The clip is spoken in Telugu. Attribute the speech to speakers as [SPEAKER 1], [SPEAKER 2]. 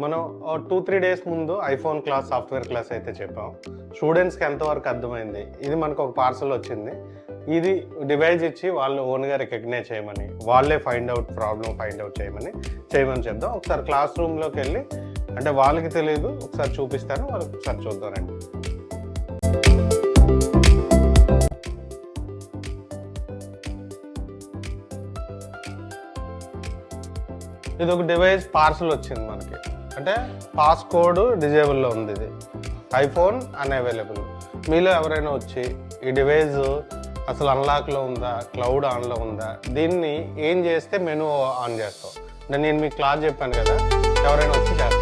[SPEAKER 1] మనం 2-3 డేస్ ముందు ఐఫోన్ క్లాస్ సాఫ్ట్వేర్ క్లాస్ అయితే చెప్పాం. స్టూడెంట్స్కి ఎంతవరకు అర్థమైంది, ఇది మనకు ఒక పార్సల్ వచ్చింది, ఇది డివైస్ ఇచ్చి వాళ్ళు ఓన్గా రికగ్నైజ్ చేయమని, వాళ్ళే ప్రాబ్లం ఫైండ్ అవుట్ చేయమని చెప్దాం. ఒకసారి క్లాస్ రూమ్లోకి వెళ్ళి, అంటే వాళ్ళకి తెలియదు, ఒకసారి చూపిస్తాను, వాళ్ళకి ఒకసారి చూద్దానండి. ఇది ఒక డివైస్ పార్సల్ వచ్చింది మనకి, అంటే పాస్కోడ్ డిజేబుల్లో ఉంది. ఇది ఐఫోన్ అన్అవైలబుల్. మీలో ఎవరైనా వచ్చి ఈ డివైస్ అసలు అన్లాక్లో ఉందా, క్లౌడ్ ఆన్లో ఉందా, దీన్ని ఏం చేస్తే మెనూ ఆన్ చేస్తాం, అంటే నేను మీకు క్లాస్ చెప్పాను కదా, ఎవరైనా వచ్చి చేస్తాను.